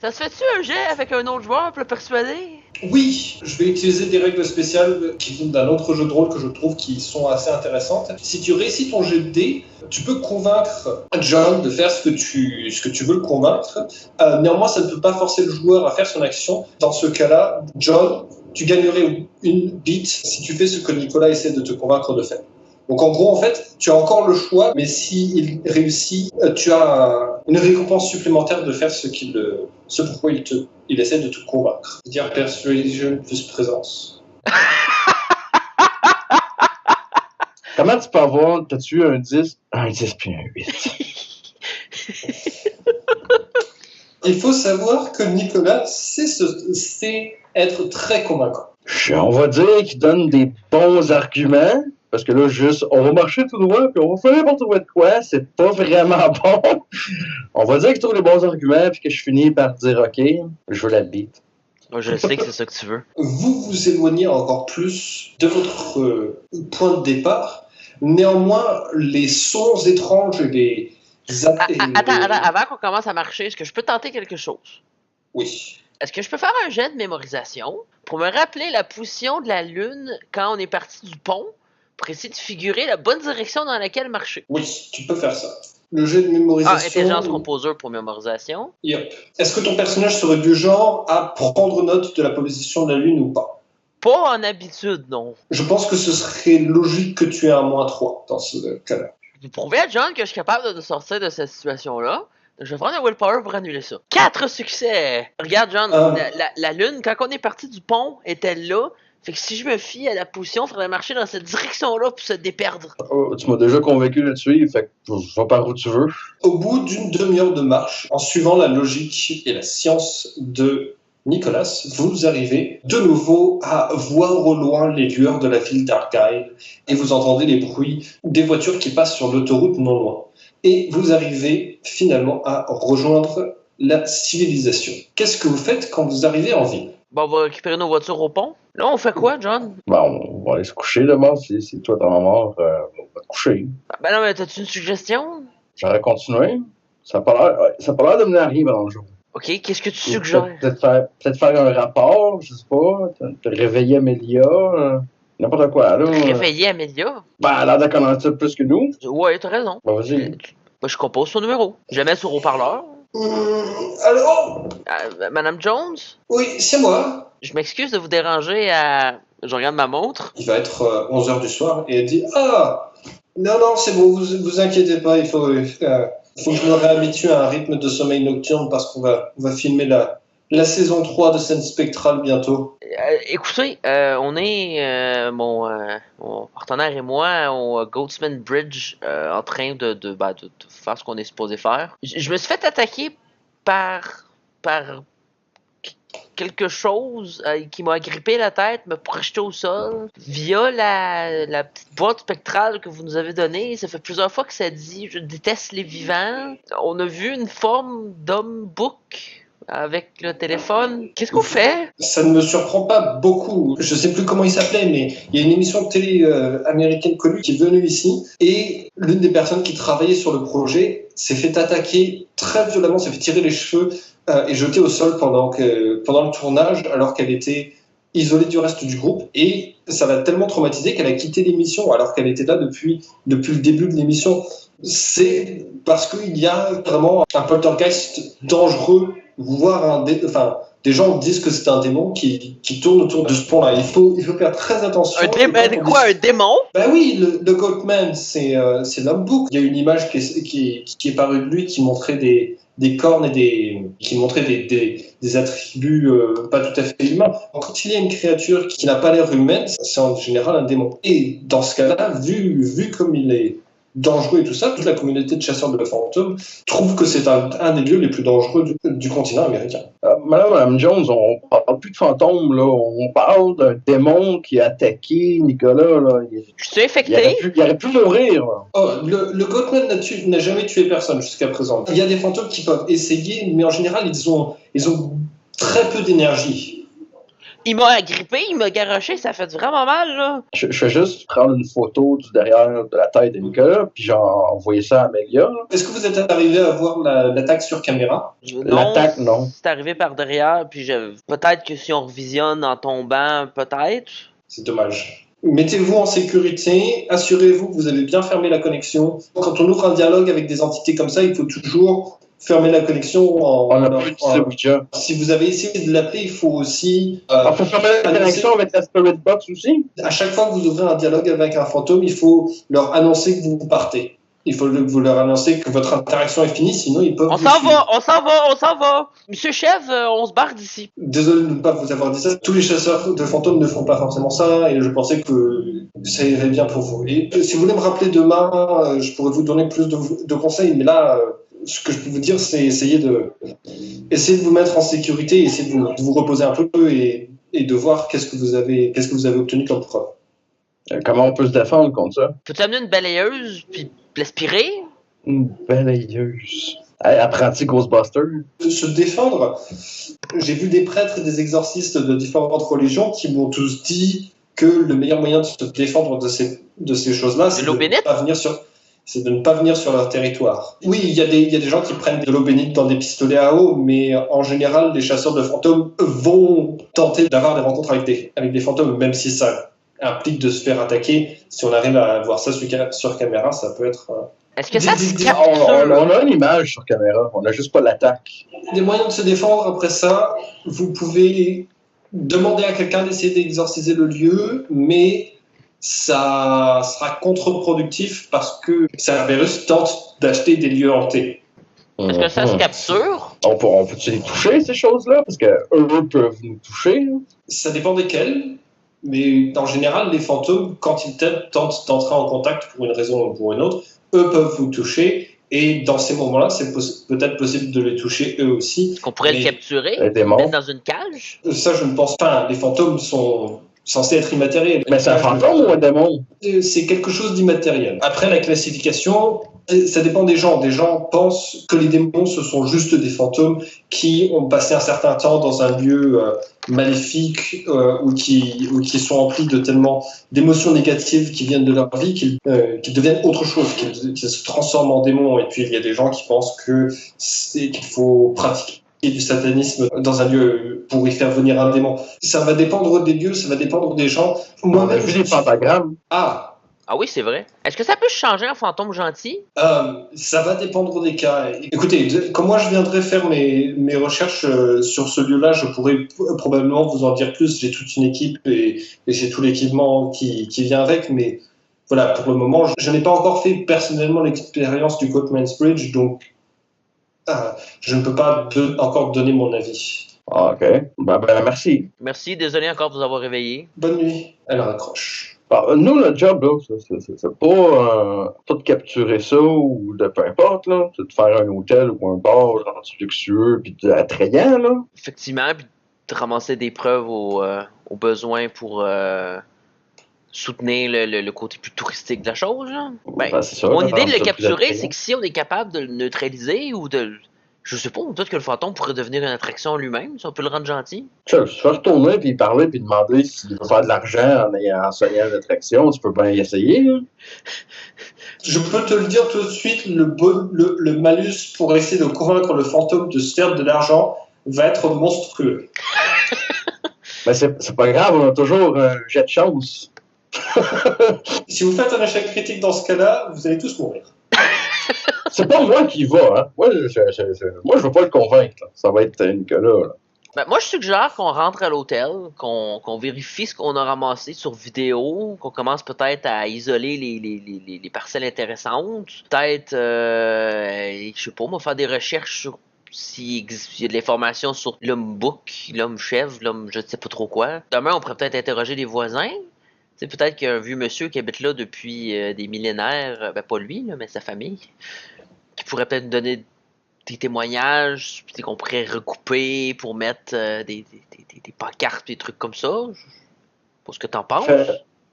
Ça se fait-tu un jet avec un autre joueur pour le persuader? Oui, je vais utiliser des règles spéciales qui viennent d'un autre jeu de rôle que je trouve qui sont assez intéressantes. Si tu réussis ton jet de dés, tu peux convaincre John de faire ce que tu veux le convaincre. Néanmoins, ça ne peut pas forcer le joueur à faire son action. Dans ce cas-là, John, tu gagnerais une bit si tu fais ce que Nicolas essaie de te convaincre de faire. Donc en gros, en fait, tu as encore le choix, mais s'il réussit, tu as une récompense supplémentaire de faire ce pourquoi il essaie de te convaincre. C'est-à-dire persuasion plus présence. Comment tu peux avoir, t'as-tu eu un 10 puis un 8? Il faut savoir que Nicolas sait être très convaincant. On va dire qu'il donne des bons arguments. Parce que là, juste, on va marcher tout droit, puis on va faire n'importe quoi de quoi, c'est pas vraiment bon. On va dire que je trouve les bons arguments, puis que je finis par dire, OK, je veux la bite. Moi, je sais que c'est ça que tu veux. Vous vous éloignez encore plus de votre point de départ. Néanmoins, les sons étranges et les... Attends, avant qu'on commence à marcher, est-ce que je peux tenter quelque chose? Oui. Est-ce que je peux faire un jet de mémorisation pour me rappeler la position de la Lune quand on est parti du pont? Pour essayer de figurer la bonne direction dans laquelle marcher. Oui, tu peux faire ça. Le jet de mémorisation... Intelligence composure pour mémorisation. Yep. Est-ce que ton personnage serait du genre à prendre note de la position de la Lune ou pas? Pas en habitude, non. Je pense que ce serait logique que tu aies un -3 dans ce cas-là. Vous prouvez à John que je suis capable de sortir de cette situation-là. Je vais prendre un willpower pour annuler ça. 4 succès! Regarde, John, la Lune, quand on est parti du pont, était là. Fait que si je me fie à la position, il faudrait marcher dans cette direction-là pour se déperdre. Oh, tu m'as déjà convaincu de suivre, fait que je vais par où tu veux. Au bout d'une demi-heure de marche, en suivant la logique et la science de Nicolas, vous arrivez de nouveau à voir au loin les lueurs de la ville d'Argyle et vous entendez les bruits des voitures qui passent sur l'autoroute non loin. Et vous arrivez finalement à rejoindre la civilisation. Qu'est-ce que vous faites quand vous arrivez en ville? Bon, on va récupérer nos voitures au pont. Là, on fait quoi, John? On va aller se coucher demain. Si toi t'es en mort, on va te coucher. Ben non, mais t'as-tu une suggestion? J'aurais continué. Ça n'a pas l'air de mener à rien pendant le jour. OK, qu'est-ce que tu suggères? Peut-être faire un rapport, je sais pas. Te réveiller Amélia. N'importe quoi, là. Réveiller Amélia? Ben, elle a l'air de connaître plus que nous. Ouais, t'as raison. Ben, vas-y. Moi, je compose son numéro. Je la mets sur haut-parleur. Allô? Madame Jones? Oui, c'est moi. Je m'excuse de vous déranger à... Je regarde ma montre. Il va être 11h du soir et elle dit « Ah, non, c'est bon, vous inquiétez pas, il faut que je me réhabitue à un rythme de sommeil nocturne parce qu'on va filmer la saison 3 de Scène Spectrale bientôt. » Écoutez, on est, mon partenaire et moi, au Goldsman Bridge, en train de faire ce qu'on est supposé faire. Je me suis fait attaquer par quelque chose qui m'a agrippé la tête, m'a projeté au sol. Via la petite boîte spectrale que vous nous avez donnée, ça fait plusieurs fois que ça dit « Je déteste les vivants ». On a vu une forme d'homme-bouc avec le téléphone. Qu'est-ce qu'on fait? Ça ne me surprend pas beaucoup. Je sais plus comment il s'appelait, mais il y a une émission de télé américaine connue qui est venue ici et l'une des personnes qui travaillait sur le projet s'est fait attaquer très violemment, s'est fait tirer les cheveux et jeter au sol pendant le tournage alors qu'elle était isolée du reste du groupe et ça l'a tellement traumatisée qu'elle a quitté l'émission alors qu'elle était là depuis le début de l'émission. C'est parce qu'il y a vraiment un poltergeist dangereux, voire des gens disent que c'est un démon qui tourne autour de ce pont-là. Il faut faire très attention. Un démon? Ben oui, le Goatman, c'est l'homme-bouc. Il y a une image qui est parue de lui qui montrait des cornes et qui montrait des attributs pas tout à fait humains. Quand il y a une créature qui n'a pas l'air humaine, c'est en général un démon. Et dans ce cas-là, vu comme il est dangereux et tout ça, toute la communauté de chasseurs de fantômes trouve que c'est un des lieux les plus dangereux du continent américain. Madame Jones, on parle plus de fantômes, là. On parle d'un démon qui a attaqué Nicolas, là. Je suis infecté? Il aurait pu mourir, là. Oh, le Goatman n'a jamais tué personne jusqu'à présent. Il y a des fantômes qui peuvent essayer, mais en général, ils ont très peu d'énergie. Il m'a agrippé, il m'a garoché, ça fait vraiment mal, là. Je vais juste prendre une photo du derrière de la tête de Nicolas, puis genre envoyer ça à Amélia. Là. Est-ce que vous êtes arrivé à voir l'attaque sur caméra? L'attaque, non. C'est arrivé par derrière, puis peut-être que si on revisionne en tombant, peut-être. C'est dommage. Mettez-vous en sécurité, assurez-vous que vous avez bien fermé la connexion. Quand on ouvre un dialogue avec des entités comme ça, il faut toujours fermer la connexion On a plus de Ouija. Si vous avez essayé de l'appeler, il faut aussi... On peut fermer la connexion avec la Spirit Box aussi? À chaque fois que vous ouvrez un dialogue avec un fantôme, il faut leur annoncer que vous partez. Il faut que vous leur annoncez que votre interaction est finie, sinon ils peuvent... On s'en va! Monsieur Chef, on se barre d'ici. Désolé de ne pas vous avoir dit ça. Tous les chasseurs de fantômes ne font pas forcément ça, et je pensais que ça irait bien pour vous. Et si vous voulez me rappeler demain, je pourrais vous donner plus de conseils, mais là... ce que je peux vous dire, c'est essayer de vous mettre en sécurité, essayer de vous reposer un peu et de voir qu'est-ce que vous avez obtenu comme preuve. Comment on peut se défendre contre ça? Peux-tu amener une balayeuse puis l'aspirer? Une balayeuse. Hey, apprenti Ghostbuster. Se défendre, j'ai vu des prêtres et des exorcistes de différentes religions qui m'ont tous dit que le meilleur moyen de se défendre de ces choses-là, c'est de ne pas venir sur leur territoire. Oui, il y a des gens qui prennent de l'eau bénite dans des pistolets à eau, mais en général, les chasseurs de fantômes vont tenter d'avoir des rencontres avec des fantômes, même si ça implique de se faire attaquer. Si on arrive à voir ça sur caméra, ça peut être... Est-ce que ça se capture? On a une image sur caméra, on n'a juste pas l'attaque. Des moyens de se défendre après ça, vous pouvez demander à quelqu'un d'essayer d'exorciser le lieu, mais... ça sera contre-productif parce que Cerberus tente d'acheter des lieux hantés. Est-ce que ça se capture? On peut-tu les toucher, ces choses-là? Parce qu'eux peuvent nous toucher. Ça dépend desquels, mais en général, les fantômes, quand ils tentent d'entrer en contact pour une raison ou pour une autre, eux peuvent vous toucher, et dans ces moments-là, c'est peut-être possible de les toucher eux aussi. Est-ce qu'on pourrait le capturer? Mettre dans une cage? Ça, je ne pense pas. Les fantômes sont... censé être immatériel. Mais c'est un fantôme ou un démon? C'est quelque chose d'immatériel. Après, la classification, ça dépend des gens. Des gens pensent que les démons, ce sont juste des fantômes qui ont passé un certain temps dans un lieu maléfique ou qui sont remplis de tellement d'émotions négatives qui viennent de leur vie qu'ils deviennent autre chose, qu'ils se transforment en démons. Et puis, il y a des gens qui pensent qu'il faut pratiquer du satanisme dans un lieu pour y faire venir un démon. Ça va dépendre des lieux, ça va dépendre des gens. Moi-même, j'ai des pentagrammes. Ah oui, c'est vrai. Est-ce que ça peut changer un fantôme gentil? Ça va dépendre des cas. Écoutez, quand moi je viendrai faire mes recherches sur ce lieu-là, je pourrais probablement vous en dire plus. J'ai toute une équipe et j'ai tout l'équipement qui vient avec, mais voilà, pour le moment, je n'ai pas encore fait personnellement l'expérience du Coatman's Bridge, donc je ne peux pas encore donner mon avis. Ah, OK. Ben, merci. Merci, désolé encore de vous avoir réveillé. Bonne nuit. Elle raccroche. Nous, notre job, là, c'est pas de capturer ça ou de peu importe, là. C'est de faire un hôtel ou un bar gentil luxueux puis attrayant, là. Effectivement, puis de ramasser des preuves aux besoins pour soutenir le côté plus touristique de la chose, là. Ben, c'est ça, mon idée de le capturer, c'est que si on est capable de le neutraliser ou de... Je sais pas, peut-être que le fantôme pourrait devenir une attraction lui-même, si on peut le rendre gentil. Tu peux retourner, puis parler, puis demander s'il veut faire de l'argent en soignant l'attraction. Tu peux bien y essayer. Hein? Je peux te le dire tout de suite, le malus pour essayer de convaincre le fantôme de se faire de l'argent va être monstrueux. Mais c'est pas grave, on a toujours un jet de chance. Si vous faites un échec critique dans ce cas-là, vous allez tous mourir. C'est pas moi qui va, hein. Moi, je veux pas le convaincre. Là. Ça va être Nicolas. Là. Ben, moi, je suggère qu'on rentre à l'hôtel, qu'on vérifie ce qu'on a ramassé sur vidéo, qu'on commence peut-être à isoler les parcelles intéressantes. Peut-être, je sais pas, on va faire des recherches sur s'il y a de l'information sur l'homme bouc, l'homme chèvre, l'homme je ne sais pas trop quoi. Demain, on pourrait peut-être interroger les voisins. C'est peut-être qu'il y a un vieux monsieur qui habite là depuis des millénaires, ben pas lui, là, mais sa famille, qui pourrait peut-être nous donner des témoignages qu'on pourrait recouper pour mettre des pancartes, des trucs comme ça. Je sais pas ce que t'en penses.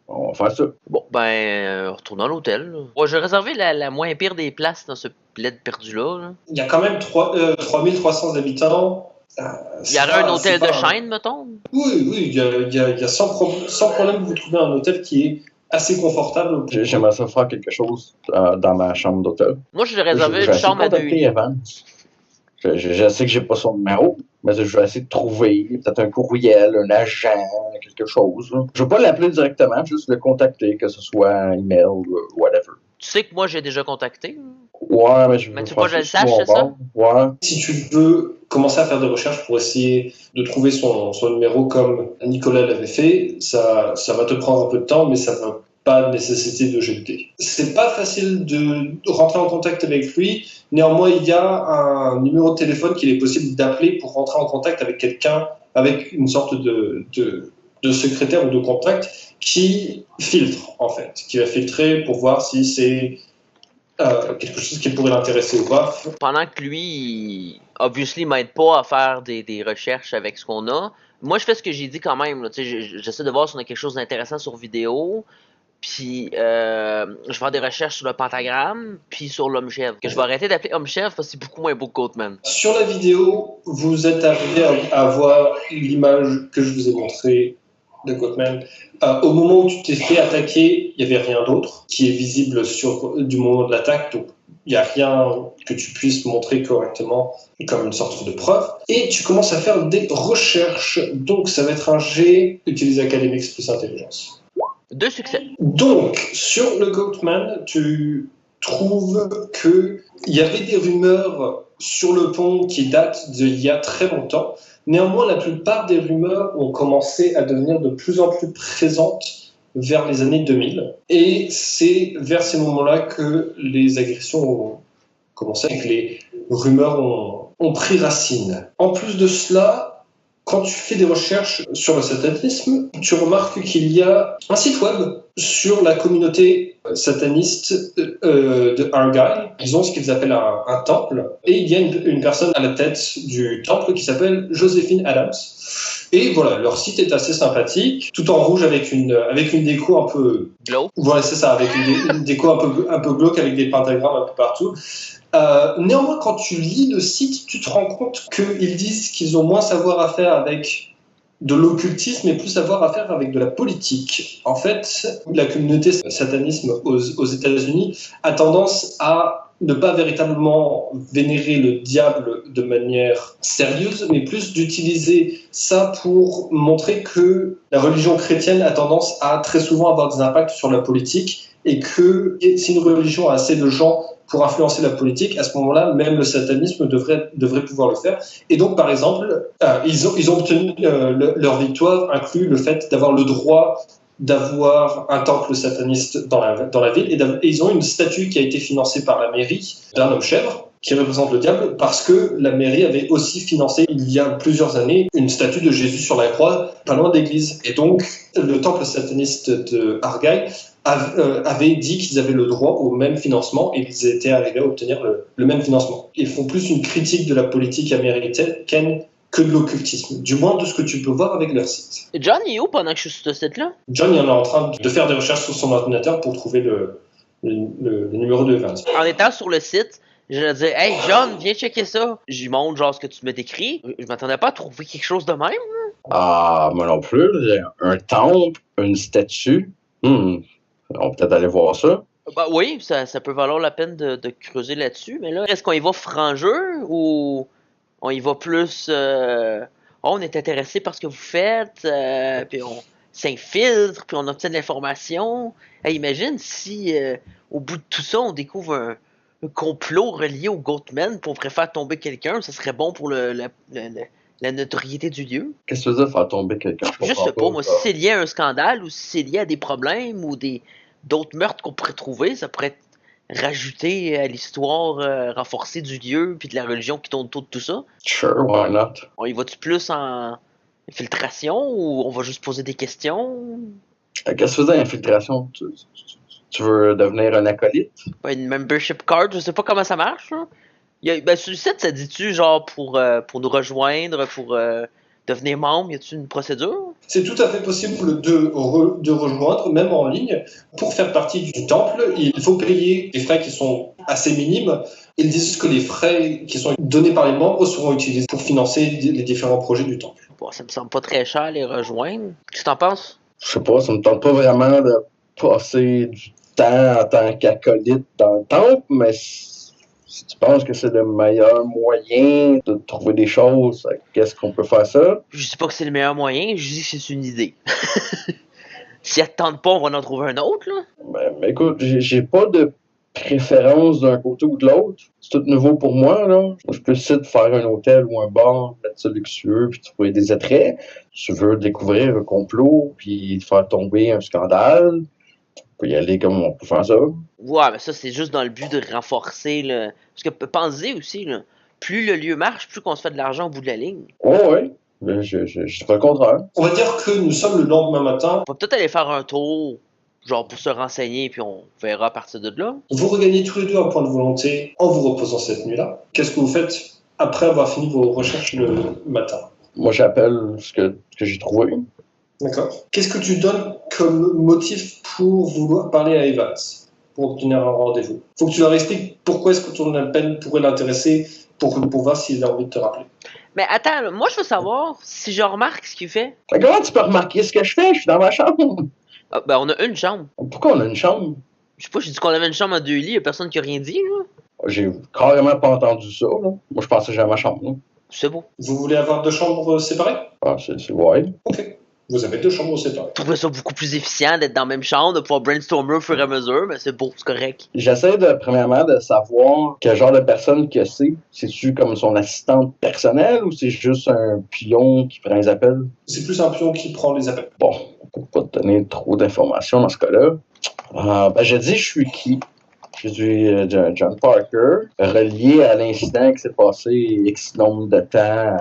On va faire ça. Bon, retournons à l'hôtel. Ouais, j'ai réservé la moins pire des places dans ce bled perdu-là. Là. Il y a quand même 3300 habitants. Il y aurait un hôtel de chaîne, mettons? Oui, il y a sans problème vous trouvez un hôtel qui est assez confortable. J'aimerais ça faire quelque chose dans ma chambre d'hôtel. Moi, je réservé une chambre à 2 lits. Je sais que j'ai pas son numéro, mais je vais essayer de trouver peut-être un courriel, un agent, quelque chose. Là. Je vais pas l'appeler directement, juste le contacter, que ce soit un email ou whatever. Tu sais que moi, j'ai déjà contacté. Ouais, mais je veux tu veux pas que je le sache, c'est ça? Ouais. Si tu veux commencer à faire des recherches pour essayer de trouver son numéro comme Nicolas l'avait fait, ça va te prendre un peu de temps, mais ça va pas nécessiter de jeter. C'est pas facile de rentrer en contact avec lui. Néanmoins, il y a un numéro de téléphone qu'il est possible d'appeler pour rentrer en contact avec quelqu'un, avec une sorte de secrétaire ou de contact qui filtre, en fait, qui va filtrer pour voir si c'est quelque chose qui pourrait l'intéresser ou pas. Pendant que lui, obviously, m'aide pas à faire des recherches avec ce qu'on a, moi, je fais ce que j'ai dit quand même. Là, j'essaie de voir si on a quelque chose d'intéressant sur vidéo. Puis, je vais faire des recherches sur le pentagramme, puis sur l'homme-chèvre. Que je vais arrêter d'appeler homme-chèvre parce que c'est beaucoup moins beau que Goatman. Sur la vidéo, vous êtes arrivé à voir l'image que je vous ai montrée de Goatman. Au moment où tu t'es fait attaquer, il n'y avait rien d'autre qui est visible du moment de l'attaque. Donc, il n'y a rien que tu puisses montrer correctement comme une sorte de preuve. Et tu commences à faire des recherches. Donc, ça va être un jet utilisé Academics plus Intelligence. 2 succès. Donc, sur le Goatman, tu trouves qu'il y avait des rumeurs sur le pont qui datent d'il y a très longtemps. Néanmoins, la plupart des rumeurs ont commencé à devenir de plus en plus présentes vers les années 2000. Et c'est vers ces moments-là que les agressions ont commencé, et que les rumeurs ont pris racine. En plus de cela, quand tu fais des recherches sur le satanisme, tu remarques qu'il y a un site web sur la communauté sataniste de Argyle. Ils ont ce qu'ils appellent un temple. Et il y a une personne à la tête du temple qui s'appelle Joséphine Adams. Et voilà, leur site est assez sympathique, tout en rouge avec une déco un peu... Glauque. Voilà, c'est ça, avec une déco un peu glauque avec des pentagrammes un peu partout. Néanmoins, quand tu lis le site, tu te rends compte qu'ils disent qu'ils ont moins savoir à faire avec de l'occultisme et plus savoir à faire avec de la politique. En fait, la communauté satanisme aux États-Unis a tendance à ne pas véritablement vénérer le diable de manière sérieuse, mais plus d'utiliser ça pour montrer que la religion chrétienne a tendance à très souvent avoir des impacts sur la politique et que si une religion a assez de gens pour influencer la politique, à ce moment-là, même le satanisme devrait pouvoir le faire. Et donc, par exemple, ils ont obtenu leur victoire, inclut le fait d'avoir le droit d'avoir un temple sataniste dans la ville, et ils ont une statue qui a été financée par la mairie d'un homme-chèvre qui représente le diable, parce que la mairie avait aussi financé, il y a plusieurs années, une statue de Jésus sur la croix, pas loin de l'église. Et donc, le temple sataniste de Argyle avaient dit qu'ils avaient le droit au même financement, et ils étaient arrivés à obtenir le même financement. Ils font plus une critique de la politique américaine que de l'occultisme, du moins de ce que tu peux voir avec leur site. Et John est où pendant que je suis sur ce site-là? John il est en train de faire des recherches sur son ordinateur pour trouver le numéro de event. En étant sur le site, je lui dis « Hey John, viens checker ça! » J'y montre genre ce que tu m'as décrit. Je m'attendais pas à trouver quelque chose de même. Ah, moi non plus. Un temple, une statue. On va peut-être aller voir ça. Bah oui, ça peut valoir la peine de creuser là-dessus. Mais là, est-ce qu'on y va franc jeu ou on y va plus... on est intéressé par ce que vous faites, puis on s'infiltre, puis on obtient de l'information. Hey, imagine si, au bout de tout ça, on découvre un complot relié au Goatman pour faire tomber quelqu'un. Ça serait bon pour la notoriété du lieu. Qu'est-ce que tu veux dire, faire tomber quelqu'un? Je sais pas, moi, si c'est lié à un scandale ou si c'est lié à des problèmes ou d'autres meurtres qu'on pourrait trouver, ça pourrait être rajouté à l'histoire renforcée du lieu puis de la religion qui tourne autour de tout ça. Sure, why not? On y va-tu plus en infiltration ou on va juste poser des questions? Qu'est-ce que tu veux dire, infiltration? Tu veux devenir un acolyte? Une membership card, je sais pas comment ça marche. Hein? Sur le site, ça dit-tu genre pour nous rejoindre, pour devenir membre, y a-t-il une procédure? C'est tout à fait possible de rejoindre, même en ligne. Pour faire partie du temple, il faut payer des frais qui sont assez minime. Ils disent que les frais qui sont donnés par les membres seront utilisés pour financer les différents projets du temple. Bon, ça me semble pas très cher les rejoindre. Qu'est-ce que t'en penses? Je sais pas, ça me tente pas vraiment de passer du temps en tant qu'acolyte dans le temple, mais si tu penses que c'est le meilleur moyen de trouver des choses, qu'est-ce qu'on peut faire ça? Je dis pas que c'est le meilleur moyen, je dis que c'est une idée. Si elle te tente pas, on va en trouver un autre, là. Ben, écoute, j'ai pas de préférence d'un côté ou de l'autre. C'est tout nouveau pour moi, là. Je peux essayer de faire un hôtel ou un bar, mettre ça luxueux, puis trouver des attraits. Si tu veux découvrir un complot, puis faire tomber un scandale, on peut y aller comme on peut faire ça. Ouais, mais ça, c'est juste dans le but de renforcer, là. Parce que pensez aussi, là, plus le lieu marche, plus qu'on se fait de l'argent au bout de la ligne. Ouais. Je fais le contraire. On va dire que nous sommes le lendemain matin. On va peut-être aller faire un tour, genre pour se renseigner, puis on verra à partir de là. Vous regagnez tous les deux un point de volonté en vous reposant cette nuit-là. Qu'est-ce que vous faites après avoir fini vos recherches le matin? Moi, j'appelle ce que j'ai trouvé. D'accord. Qu'est-ce que tu donnes comme motif pour vouloir parler à Evans, pour obtenir un rendez-vous? Faut que tu leur expliques pourquoi est-ce que ton appel pourrait l'intéresser, pour voir s'il a envie de te rappeler. Mais attends, là, moi je veux savoir si je remarque ce qu'il fait. Mais comment tu peux remarquer ce que je fais? Je suis dans ma chambre. Ah, ben on a une chambre. Pourquoi on a une chambre? Je sais pas, j'ai dit qu'on avait une chambre à 2 lits, y'a personne qui a rien dit, là. J'ai carrément pas entendu ça, là. Moi, je pensais que j'avais ma chambre, là. C'est beau. Vous voulez avoir 2 chambres séparées? Ah, c'est ouais. Ok. Vous avez 2 chambres séparées. Je trouverais ça beaucoup plus efficient d'être dans la même chambre, de pouvoir brainstormer au fur et à mesure, mais c'est beau, c'est correct. J'essaie premièrement, de savoir quel genre de personne que c'est. C'est-tu comme son assistante personnelle ou c'est juste un pion qui prend les appels? C'est plus un pion qui prend les appels. Bon, on peut pas te donner trop d'informations dans ce cas-là. Ben, je dis, je suis qui? Je suis John Parker, relié à l'incident qui s'est passé X nombre de temps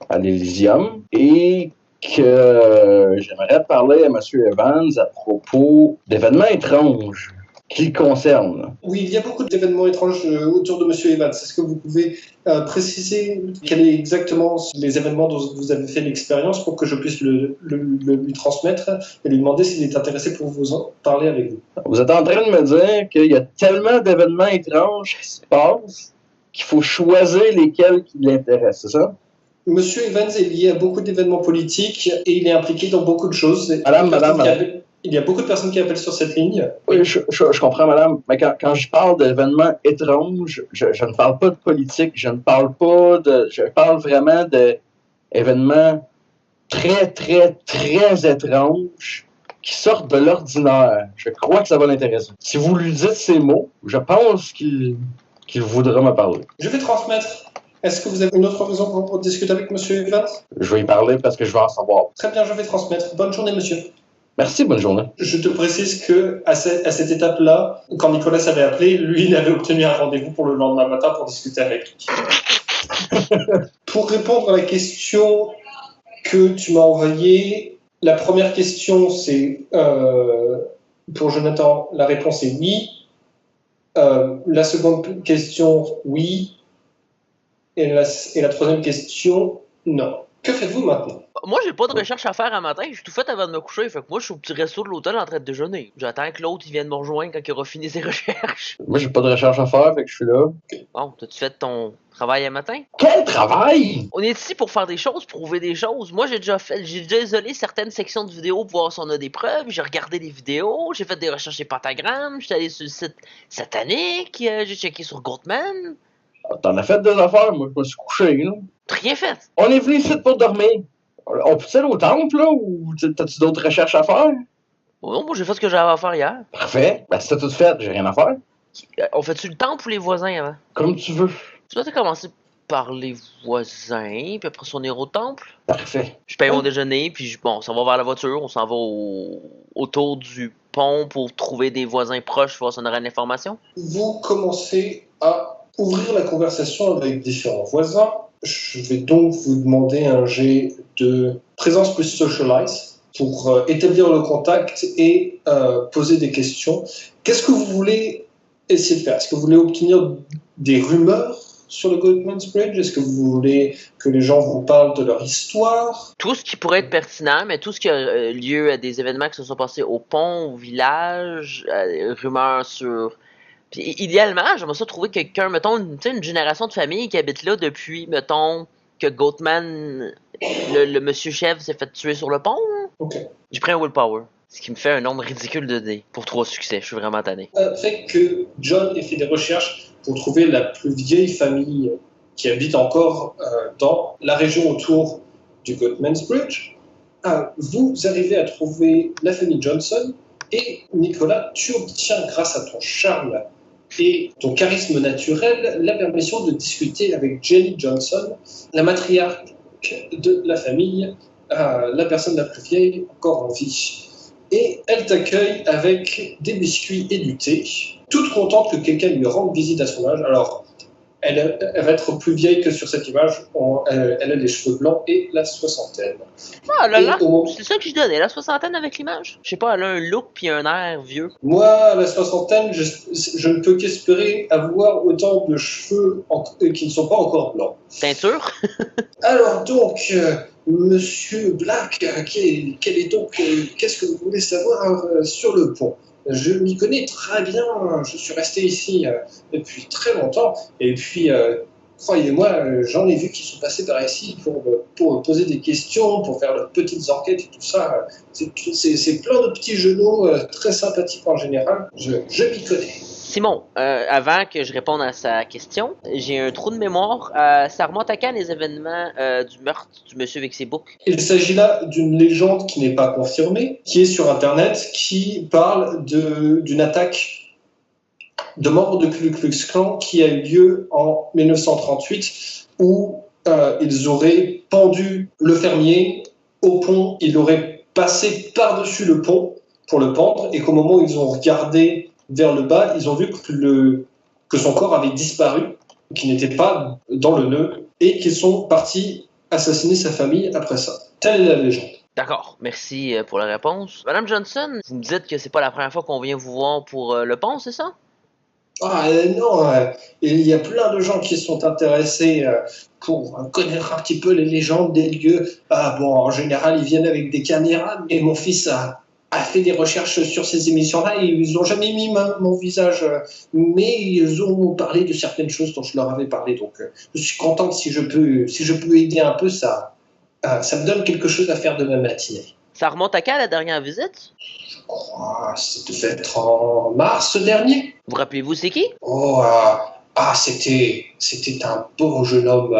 à l'Elysium, et que j'aimerais parler à M. Evans à propos d'événements étranges qui le concernent. Oui, il y a beaucoup d'événements étranges autour de M. Evans. Est-ce que vous pouvez préciser quels sont exactement les événements dont vous avez fait l'expérience pour que je puisse le lui transmettre et lui demander s'il est intéressé pour vous en parler avec vous? Vous êtes en train de me dire qu'il y a tellement d'événements étranges qui se passent qu'il faut choisir lesquels qui l'intéressent, c'est ça? Monsieur Evans est lié à beaucoup d'événements politiques et il est impliqué dans beaucoup de choses. Madame. Il y a beaucoup de personnes qui appellent sur cette ligne. Oui, je comprends, madame. Mais quand je parle d'événements étranges, je ne parle pas de politique, je parle vraiment d'événements très, très, très étranges qui sortent de l'ordinaire. Je crois que ça va l'intéresser. Si vous lui dites ces mots, je pense qu'il voudra me parler. Je vais transmettre. Est-ce que vous avez une autre raison pour discuter avec Monsieur Evans? Je vais y parler parce que je veux en savoir. Très bien, je vais transmettre. Bonne journée, monsieur. Merci, bonne journée. Je te précise que à cette étape-là, quand Nicolas avait appelé, lui, il avait obtenu un rendez-vous pour le lendemain matin pour discuter avec lui. Pour répondre à la question que tu m'as envoyée, la première question, c'est pour Jonathan, la réponse est oui. La seconde question, oui. Et la troisième question, non. Que faites-vous maintenant? Moi, j'ai pas de recherche à faire un matin, j'ai tout fait avant de me coucher, fait que moi, je suis au petit resto de l'hôtel en train de déjeuner. J'attends que l'autre, il vienne me rejoindre quand il aura fini ses recherches. Moi, j'ai pas de recherche à faire, fait que je suis là. Bon, t'as-tu fait ton travail un matin? Quel travail! On est ici pour faire des choses, prouver des choses. Moi, j'ai déjà isolé certaines sections de vidéos pour voir si on a des preuves. J'ai regardé les vidéos, j'ai fait des recherches sur Pentagram, j'étais allé sur le site satanique, j'ai checké sur Goatman. T'en as fait des affaires, moi, je me suis couché, là. T'as rien fait. On est venu ici pour dormir. On peut aller au temple, là, ou t'as-tu d'autres recherches à faire? Oh non, moi, j'ai fait ce que j'avais à faire hier. Parfait. Ben, si t'as tout fait, j'ai rien à faire. On fait-tu le temple ou les voisins avant? Comme tu veux. Tu dois commencer par les voisins, puis après, on ira au temple. Parfait. Je paye mon déjeuner, puis bon, on s'en va vers la voiture, on s'en va autour du pont pour trouver des voisins proches, voir si on aura une information. Vous commencez à ouvrir la conversation avec différents voisins. Je vais donc vous demander un jet de présence plus socialize pour établir le contact et poser des questions. Qu'est-ce que vous voulez essayer de faire? Est-ce que vous voulez obtenir des rumeurs sur le Goatman's Bridge? Est-ce que vous voulez que les gens vous parlent de leur histoire? Tout ce qui pourrait être pertinent, mais tout ce qui a lieu à des événements qui se sont passés au pont, au village, rumeurs sur Puis idéalement, j'aimerais ça trouver quelqu'un, mettons, une génération de famille qui habite là depuis, mettons, que Goatman, le monsieur chef, s'est fait tuer sur le pont. Ok. J'ai pris un willpower. Ce qui me fait un nombre ridicule de dés pour 3 succès. Je suis vraiment tanné. Fait que John ait fait des recherches pour trouver la plus vieille famille qui habite encore dans la région autour du Goatman's Bridge. Vous arrivez à trouver la famille Johnson et Nicolas, tu obtiens grâce à ton charme et ton charisme naturel la permission de discuter avec Jenny Johnson, la matriarche de la famille, la personne la plus vieille encore en vie. Et elle t'accueille avec des biscuits et du thé, toute contente que quelqu'un lui rende visite à son âge. Alors, elle va être plus vieille que sur cette image. Elle a les cheveux blancs et la soixantaine. Ah là là, Et au moment- c'est ça que je donnais, la soixantaine avec l'image. Je sais pas, elle a un look puis un air vieux. Moi, à la soixantaine, je ne peux qu'espérer avoir autant de cheveux qui ne sont pas encore blancs. Teinture? Alors donc, Monsieur Black, qu'est-ce que vous voulez savoir sur le pont? Je m'y connais très bien, je suis resté ici depuis très longtemps, et puis, croyez-moi, j'en ai vu qui sont passés par ici pour poser des questions, pour faire leurs petites enquêtes et tout ça. C'est plein de petits genoux très sympathiques en général, je m'y connais. Simon, avant que je réponde à sa question, j'ai un trou de mémoire. Ça remonte à quand les événements du meurtre du monsieur avec ses boucs? Il s'agit là d'une légende qui n'est pas confirmée, qui est sur Internet, qui parle d'une attaque de membres de Ku Klux Klan qui a eu lieu en 1938, où ils auraient pendu le fermier au pont, il aurait passé par-dessus le pont pour le pendre, et qu'au moment où ils ont regardé vers le bas, ils ont vu que son corps avait disparu, qu'il n'était pas dans le nœud, et qu'ils sont partis assassiner sa famille après ça. Telle est la légende. D'accord, merci pour la réponse. Madame Johnson, vous me dites que c'est pas la première fois qu'on vient vous voir pour le pont, c'est ça? Non, il y a plein de gens qui sont intéressés pour connaître un petit peu les légendes des lieux. En général, ils viennent avec des caméras, et mon fils a fait des recherches sur ces émissions-là et ils n'ont jamais mis mon visage, mais ils ont parlé de certaines choses dont je leur avais parlé. Donc, je suis contente si je peux aider un peu, ça me donne quelque chose à faire de ma matinée. Ça remonte à quand la dernière visite? Je crois, ça devait être en mars dernier. Vous rappelez-vous c'est qui? C'était un beau jeune homme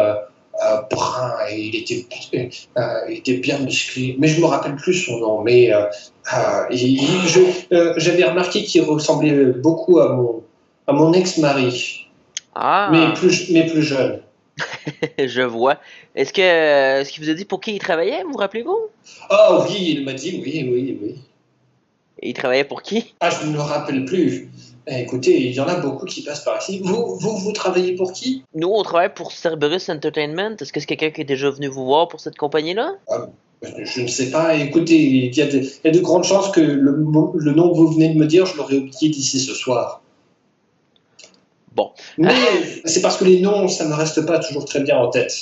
brun et il était bien musclé, mais je me rappelle plus son nom. Mais j'avais remarqué qu'il ressemblait beaucoup à mon ex-mari, Ah, mais plus jeune. je vois. Est-ce qu'il vous a dit pour qui il travaillait, vous rappelez-vous? Ah oui, il m'a dit oui. Et il travaillait pour qui? Je ne me rappelle plus. Écoutez, il y en a beaucoup qui passent par ici. Vous travaillez pour qui? Nous, on travaille pour Cerberus Entertainment. Est-ce que c'est quelqu'un qui est déjà venu vous voir pour cette compagnie-là? Je ne sais pas. Écoutez, il y a de grandes chances que le nom que vous venez de me dire, je l'aurais oublié d'ici ce soir. Bon. Mais c'est parce que les noms, ça ne me reste pas toujours très bien en tête.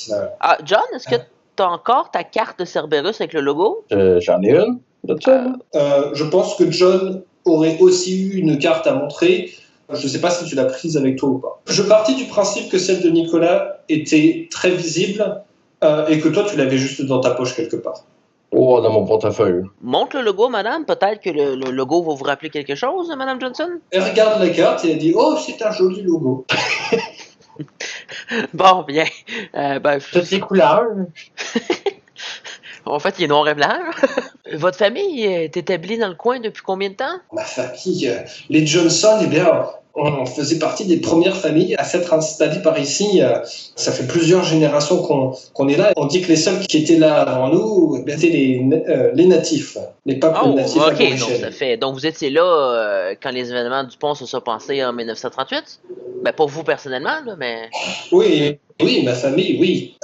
John, est-ce que t'as encore ta carte de Cerberus avec le logo? J'en ai une de ça. Je pense que John aurait aussi eu une carte à montrer. Je ne sais pas si tu l'as prise avec toi ou pas. Je partis du principe que celle de Nicolas était très visible et que toi, tu l'avais juste dans ta poche quelque part. Oh, dans mon portefeuille. Montre le logo, madame. Peut-être que le logo va vous rappeler quelque chose, madame Johnson? Elle regarde la carte et elle dit « Oh, c'est un joli logo. » Bon, bien. Toutes les couleurs. En fait, il est noir et blanc. Votre famille est établie dans le coin depuis combien de temps? Ma famille, les Johnson, eh bien, on faisait partie des premières familles à s'être installées par ici. Ça fait plusieurs générations qu'on est là. On dit que les seuls qui étaient là avant nous, eh bien, étaient les natifs, les peuples natifs ok, aborigènes. donc ça fait. Donc vous étiez là quand les événements du pont se sont passés en 1938? Ben pas vous personnellement, là, mais. Oui, ma famille, oui.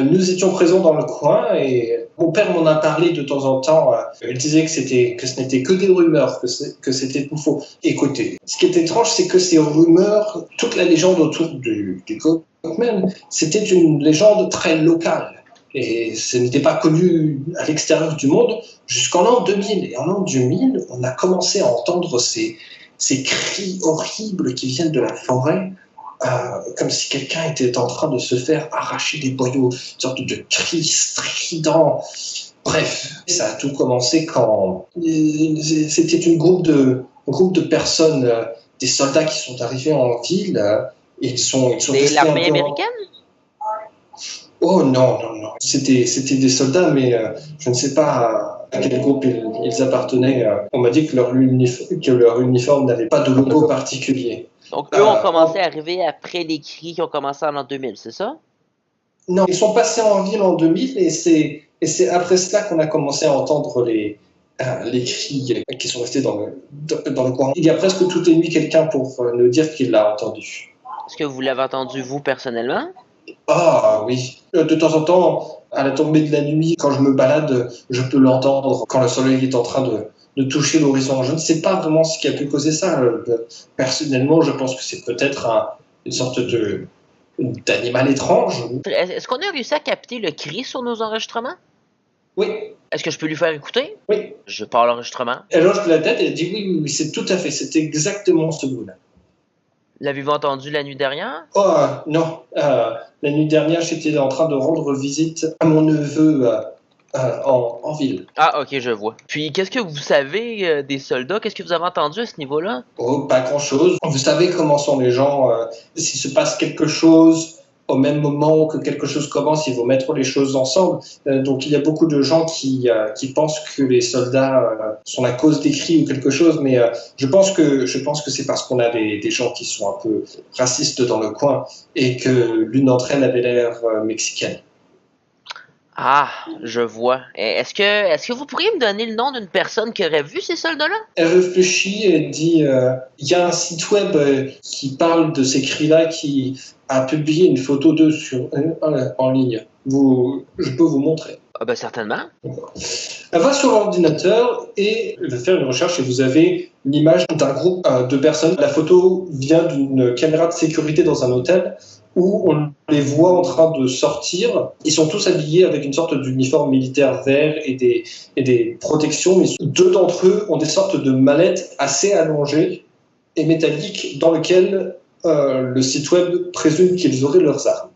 Nous étions présents dans le coin et mon père m'en a parlé de temps en temps. Il disait que ce n'était que des rumeurs, que c'était tout faux. Écoutez, ce qui est étrange, c'est que ces rumeurs, toute la légende autour du Goatman, c'était une légende très locale. Et ce n'était pas connu à l'extérieur du monde jusqu'en l'an 2000. Et en l'an 2000, on a commencé à entendre ces ces cris horribles qui viennent de la forêt, comme si quelqu'un était en train de se faire arracher des boyaux, une sorte de cris stridents. Bref, ça a tout commencé quand c'était un groupe de personnes, des soldats qui sont arrivés en ville, et ils sont restés l'armée un peu américaine? Oh non. C'était des soldats, mais je ne sais pas à quel groupe ils appartenaient. On m'a dit que leur uniforme n'avait pas de logo particulier. Donc, eux ont commencé à arriver après les cris qui ont commencé en l'an 2000, c'est ça? Non, ils sont passés en ville en 2000 et c'est après cela qu'on a commencé à entendre les cris qui sont restés dans le coin. Il y a presque toutes les nuits quelqu'un pour nous dire qu'il l'a entendu. Est-ce que vous l'avez entendu, vous, personnellement? Ah oui. De temps en temps, à la tombée de la nuit, quand je me balade, je peux l'entendre quand le soleil est en train de toucher l'horizon. Je ne sais pas vraiment ce qui a pu causer ça. Personnellement, je pense que c'est peut-être une sorte d'animal étrange. Est-ce qu'on a réussi à capter le cri sur nos enregistrements? Oui. Est-ce que je peux lui faire écouter? Oui. Je pars l'enregistrement. Elle hoche de la tête et elle dit oui, c'est tout à fait, c'est exactement ce bout-là. L'avez-vous entendu la nuit dernière? Oh non, la nuit dernière, j'étais en train de rendre visite à mon neveu en ville. Ah, ok, je vois. Puis, qu'est-ce que vous savez des soldats? Qu'est-ce que vous avez entendu à ce niveau-là? Oh, pas grand-chose. Vous savez comment sont les gens. S'il se passe quelque chose, au même moment que quelque chose commence, il faut mettre les choses ensemble. Donc il y a beaucoup de gens qui pensent que les soldats sont la cause des cris ou quelque chose, mais je pense que c'est parce qu'on a des gens qui sont un peu racistes dans le coin et que l'une d'entre elles avait l'air mexicaine. Ah, je vois. Est-ce que vous pourriez me donner le nom d'une personne qui aurait vu ces soldats-là? Elle réfléchit et dit il y a un site web qui parle de ces cris-là qui a publié une photo d'eux en ligne. Je peux vous montrer. Ah ben certainement. Elle va sur l'ordinateur et elle va faire une recherche et vous avez l'image d'un groupe de personnes. La photo vient d'une caméra de sécurité dans un hôtel où on les voit en train de sortir. Ils sont tous habillés avec une sorte d'uniforme militaire vert et des protections, mais deux d'entre eux ont des sortes de mallettes assez allongées et métalliques dans lesquelles le site web présume qu'ils auraient leurs armes.